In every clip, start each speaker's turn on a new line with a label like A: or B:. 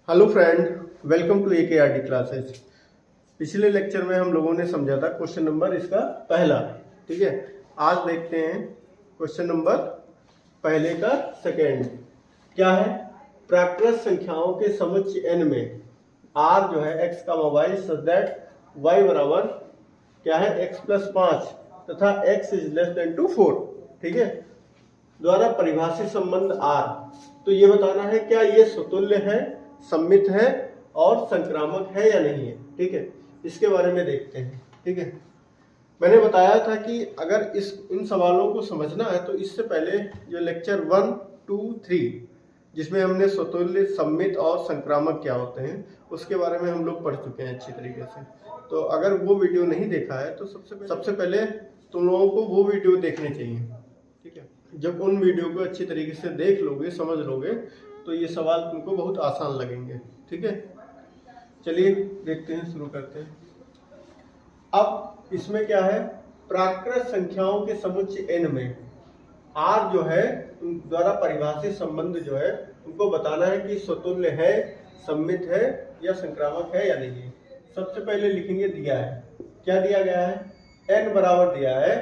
A: Hello friend, welcome to AKRD classes. पिछले lecture में हम लोगों ने समझा था क्वेश्चन नंबर इसका पहला। ठीक है, आज देखते हैं क्वेश्चन नंबर पहले का सेकेंड। क्या है? प्राकृत संख्याओं के समुच्चय n में r जो है x का y सच दैट y बराबर क्या है x प्लस 5 तथा x is less than to 4। ठीक है, द्वारा परिभाषित संबंध r। तो ये बताना है क्या ये स्वतुल्य है, सम्मित है और संक्रामक है या नहीं है। ठीक है, इसके बारे में देखते हैं। ठीक है, मैंने बताया था कि अगर इन सवालों को समझना है तो इससे पहले जो लेक्चर 1, 2, 3 जिसमें हमने स्वतुल्य, सम्मित और संक्रामक क्या होते हैं उसके बारे में हम लोग पढ़ चुके हैं अच्छी तरीके से। तो अगर वो वीडियो नहीं देखा है तो सबसे पहले तुम लोगों को वो वीडियो देखनी चाहिए। ठीक है, जब उन वीडियो को अच्छी तरीके से देख लोगे, समझ लोगे तो ये सवाल तुमको बहुत आसान लगेंगे। ठीक है, चलिए देखते हैं, शुरू करते हैं। अब इसमें क्या है, प्राकृत संख्याओं के समुच्चय n में r जो है द्वारा परिभाषित संबंध जो है उनको बताना है कि स्वतुल्य है, सम्मित है या संक्रामक है या नहीं है। सबसे पहले लिखेंगे, दिया है, क्या दिया गया है, n बराबर दिया है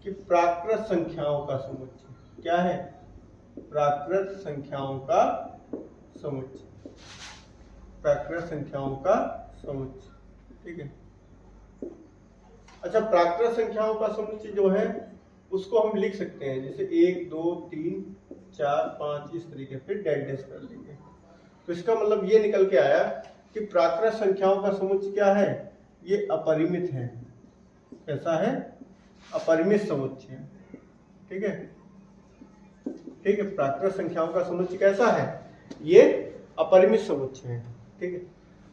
A: कि प्राकृत संख्याओं का समुच्चय क्या है, प्राकृत संख्याओं का समुच्चय, प्राकृत संख्याओं का समुच्चय। ठीक है, अच्छा, प्राकृत संख्याओं का समुच्चय जो है उसको हम लिख सकते हैं जैसे 1, 2, 3, 4, 5 इस तरीके से डेड डेश कर लेंगे। तो इसका मतलब ये निकल के आया कि प्राकृत संख्याओं का समुच्चय क्या है, ये अपरिमित है। कैसा है? अपरिमित समुच्चय। ठीक है, ठीक है, प्राकृत संख्याओं का समुच्चय कैसा है, ये अपरिमित समुच्चय है। ठीक है,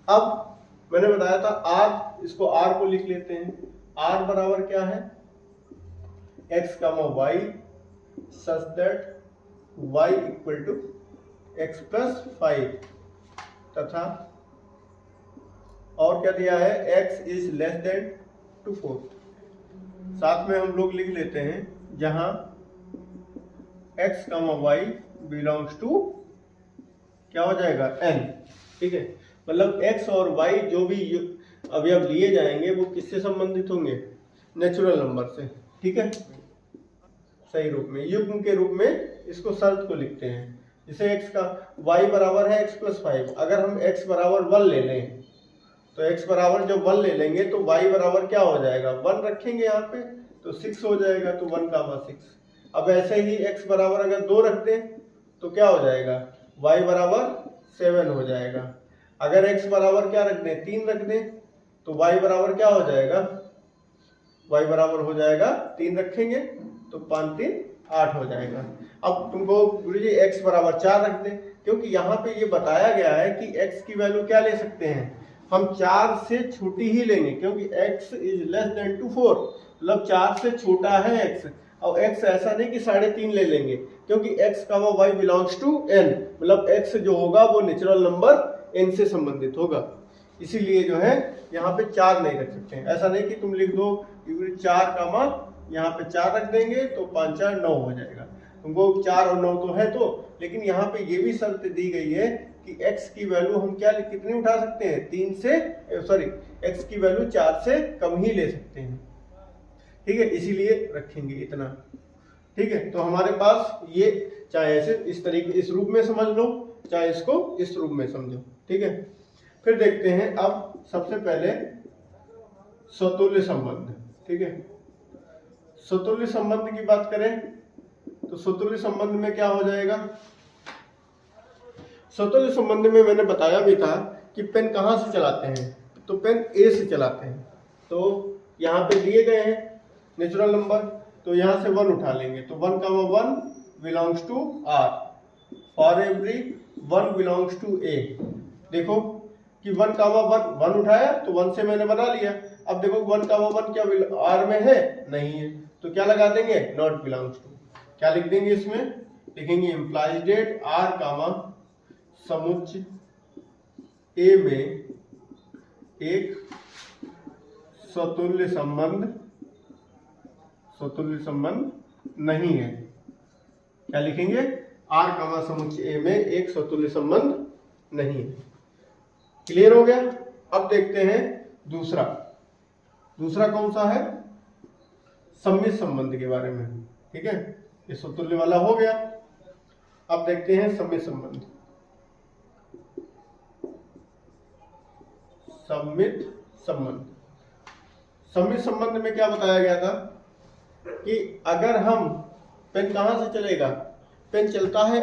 A: अब मैंने बताया था r, इसको r को लिख लेते हैं। r बराबर क्या है, x comma y such that y equal to x plus 5 तथा और क्या दिया है, x is less than to 4। साथ में हम लोग लिख लेते हैं जहां x comma y belongs to क्या हो जाएगा, n। ठीक है, मतलब x और y जो भी अवयव लिए जाएंगे वो किससे संबंधित होंगे, नेचुरल नंबर से। ठीक है, सही रूप में, युग्म के रूप में इसको शर्त को लिखते हैं। जैसे x का y बराबर है x प्लस 5, अगर हम x बराबर 1 ले लें तो x बराबर जब 1 ले लेंगे तो y बराबर क्या हो जाएगा, 1 रखेंगे यहाँ पे तो 6 हो जाएगा, तो 1 कामा 6। अब ऐसे ही x बराबर अगर 2 रख दें तो क्या हो जाएगा, y बराबर 7 हो जाएगा। अगर x बराबर क्या रख दें, 3 रख दें तो y बराबर क्या हो जाएगा, y बराबर हो जाएगा 3 रखेंगे तो 5 3 8 हो जाएगा। अब तुमको गुरुजी x बराबर 4 रख दें, क्योंकि यहाँ पे ये बताया गया है कि x की वैल्यू क्या ले सकते हैं, हम 4 से छोटी ही लेंगे, क्योंकि x is less than to 4, मतलब 4 से छोटा है x। और x ऐसा नहीं कि 3.5 ले लेंगे, क्योंकि x का y बिलोंग्स टू n, मतलब x जो होगा वो नेचुरल नंबर n से संबंधित होगा। इसीलिए जो है यहाँ पे 4 नहीं रख सकते हैं। ऐसा नहीं कि तुम लिख दो 4 कामा यहाँ पे 4 रख देंगे तो 5 4 9 हो जाएगा। तुमको 4 और 9 तो है तो, लेकिन यहाँ पे ये भी शर्त दी गई है कि x की वैल्यू हम क्या कितनी उठा सकते हैं, 3 से x की वैल्यू 4 से कम ही ले सकते हैं। ठीक है, इसीलिए रखेंगे इतना। ठीक है, तो हमारे पास ये चाहे ऐसे इस तरीके इस रूप में समझ लो, चाहे इसको इस रूप में समझो। ठीक है, फिर देखते हैं अब सबसे पहले स्वतुल्य संबंध। ठीक है, स्वतुल्य संबंध की बात करें तो स्वतुल्य संबंध में क्या हो जाएगा, स्वतुल्य संबंध में मैंने बताया भी था कि पेन कहाँ से चलाते हैं, तो पेन A से चलाते हैं। तो यहाँ पे दिए गए हैं नेचुरल नंबर, तो यहाँ से 1 उठा लेंगे तो 1 का 1 belongs to R, for every 1 belongs to A। देखो कि 1 का 1 उठाया तो 1 से मैंने बना लिया। अब देखो 1 का 1 क्या R में है, नहीं है, तो क्या लगा देंगे, नॉट बिलोंग्स टू। क्या लिख देंगे इसमें, लिखेंगे इम्प्लाइज डेट R कामा समुच्चय A में एक स्वतुल्य संबंध नहीं है। क्या लिखेंगे, R कामा समुच्चय A में एक स्वतुल्य संबंध नहीं है। क्लियर हो गया। अब देखते हैं दूसरा कौन सा है, सम्मित संबंध के बारे में। ठीक है, ये समतुल्य वाला हो गया। अब देखते हैं सम्मित संबंध। सम्मित संबंध में क्या बताया गया था कि अगर हम, पेन कहां से चलेगा, पेन चलता है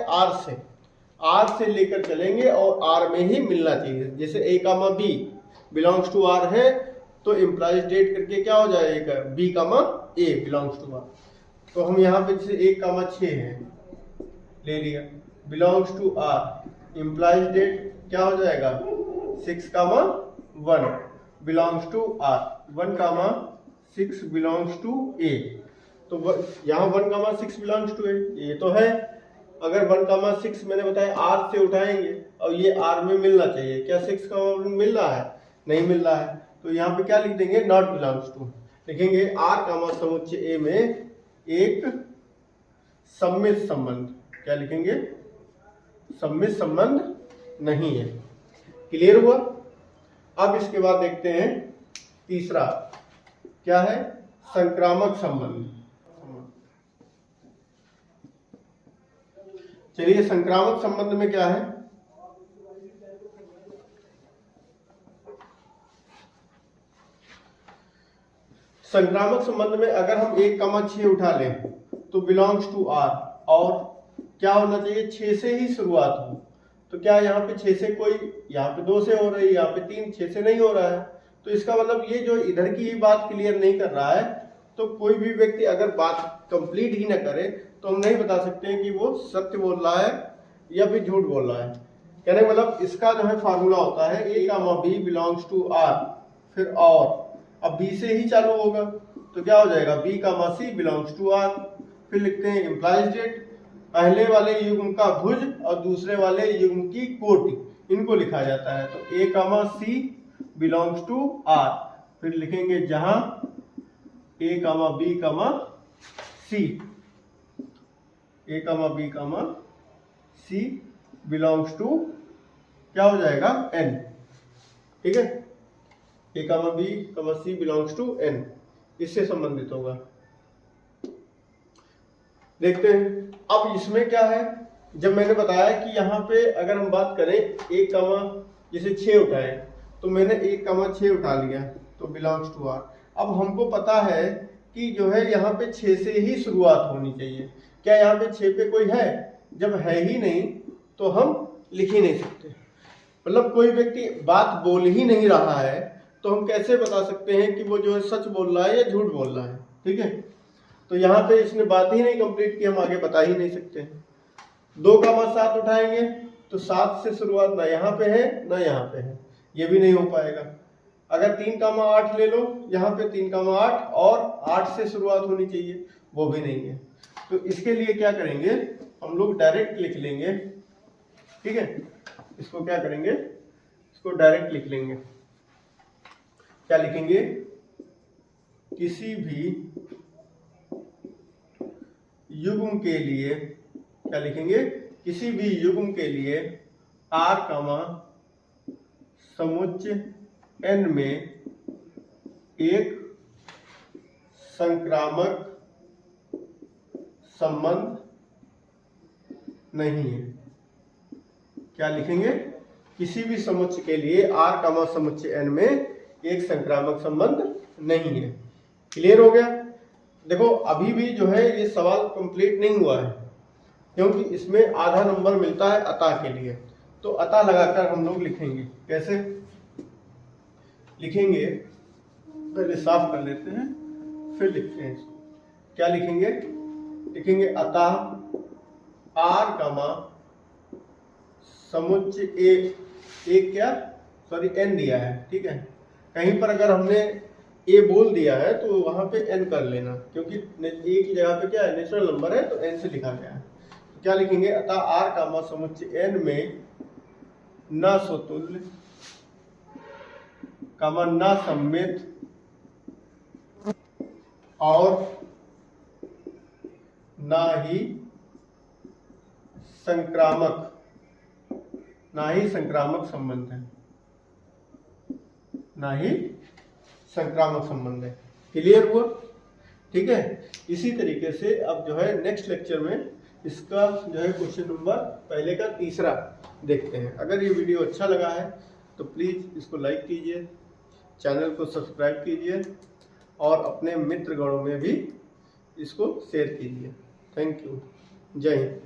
A: आर से लेकर चलेंगे और आर में ही मिलना चाहिए। जैसे A comma B belongs to R है तो इम्प्लाइज डेट करके क्या हो जाएगा, B comma A belongs to R. तो हम यहाँ पे जैसे 1 कामा 6 है ले लिया, belongs to R, implies that क्या हो जाएगा 6 comma 1 belongs to R, 1 comma 6 belongs to A. तो यहाँ 1 कामा 6 बिलोंग्स टू ए, ये तो है। अगर 1 कामा 6 मैंने बताया आर से उठाएंगे और ये आर में मिलना चाहिए, क्या 6 कामा मिल रहा है, नहीं मिल रहा है। तो यहाँ पे क्या लिख देंगे, नॉट बिलोंग्स टू, लिखेंगे आर कामा समुच्चय ए में एक सम्मित संबंध, क्या लिखेंगे, सम्मित संबंध नहीं है। क्लियर हुआ। अब इसके बाद देखते हैं तीसरा, क्या है, संक्रामक संबंध। चलिए संक्रामक संबंध में क्या है, संक्रामक संबंध में अगर हम 1 कामा 6 उठा लें तो बिलोंग्स टू आर, और क्या होना चाहिए, 6 से ही शुरुआत हो। तो क्या यहाँ पे 6 से कोई, यहाँ पे 2 से हो रही है, यहाँ पे 3, 6 से नहीं हो रहा है। तो इसका मतलब ये जो इधर की ही बात क्लियर नहीं कर रहा है, तो कोई भी व्यक्ति अगर बात कंप्लीट ही ना करे तो हम नहीं बता सकते कि वो सत्य बोल रहा है या फिर झूठ बोल रहा है। कहने का मतलब इसका जो है फार्मूला होता है a comma B belongs to R, फिर और, अब बी से ही चालू होगा तो क्या हो जाएगा, B comma C belongs to R. फिर लिखते हैं इम्प्लाइज डेट, पहले वाले युग्म का भुज और दूसरे वाले युग्म की कोटि, इनको लिखा जाता है। तो a comma C belongs to R, फिर लिखेंगे जहां a comma b comma c, a comma b comma C belongs to क्या हो जाएगा, एन। ठीक है, a comma b comma C belongs to N, इससे संबंधित होगा। देखते हैं अब इसमें क्या है। जब मैंने बताया कि यहाँ पे अगर हम बात करें 1 कामा जैसे 6 उठाए, तो मैंने 1 कामा 6 उठा लिया तो बिलोंग्स टू आर। अब हमको पता है कि जो है यहाँ पे 6 से ही शुरुआत होनी चाहिए। क्या यहाँ पे 6 पे कोई है, जब है ही नहीं तो हम लिख ही नहीं सकते। मतलब कोई व्यक्ति बात बोल ही नहीं रहा है तो हम कैसे बता सकते हैं कि वो जो है सच बोल रहा है या झूठ बोल रहा है। ठीक है, तो यहाँ पे इसने बात ही नहीं कंप्लीट की, हम आगे बता ही नहीं सकते। 2 कामा 7 उठाएंगे तो 7 से शुरुआत ना यहाँ पे है ना यहाँ पे है, ये भी नहीं हो पाएगा। अगर 3 कामा 8 ले लो, यहाँ पे 3 कामा 8 और 8 से शुरुआत होनी चाहिए, वो भी नहीं है। तो इसके लिए क्या करेंगे, हम लोग डायरेक्ट लिख लेंगे। ठीक है, इसको क्या करेंगे, इसको डायरेक्ट लिख लेंगे। क्या लिखेंगे, किसी भी युग्म के लिए, क्या लिखेंगे, किसी भी युग्म के लिए आर कामा समुच्चय n में एक संक्रामक संबंध नहीं है। क्या लिखेंगे, किसी भी समुच्चय के लिए आर कामा समुच्चय n में एक संक्रामक संबंध नहीं है। क्लियर हो गया। देखो अभी भी जो है ये सवाल कंप्लीट नहीं हुआ है, क्योंकि इसमें आधा नंबर मिलता है अतः के लिए। तो अतः लगाकर हम लोग लिखेंगे, कैसे लिखेंगे, पहले साफ कर लेते हैं फिर लिखते हैं। क्या लिखेंगे, लिखेंगे अतः आर कामा समुच्चय एक क्या, सॉरी एन दिया है। ठीक है, कहीं पर अगर हमने ए बोल दिया है तो वहां पे एन कर लेना, क्योंकि ए की जगह पे क्या है, नेचुरल नंबर है तो एन से लिखा गया है। तो क्या लिखेंगे, अतः आर कामा समुच्चय एन में न स्वतुल्य कामा न सम्मित और ना ही संक्रामक संबंध है। ना ही संक्रामक संबंध है। क्लियर हुआ? ठीक है। इसी तरीके से अब जो है नेक्स्ट लेक्चर में इसका जो है क्वेश्चन नंबर पहले का तीसरा देखते हैं। अगर ये वीडियो अच्छा लगा है तो प्लीज़ इसको लाइक कीजिए, चैनल को सब्सक्राइब कीजिए और अपने मित्रगणों में भी इसको शेयर कीजिए। Thank you. जय हिंद।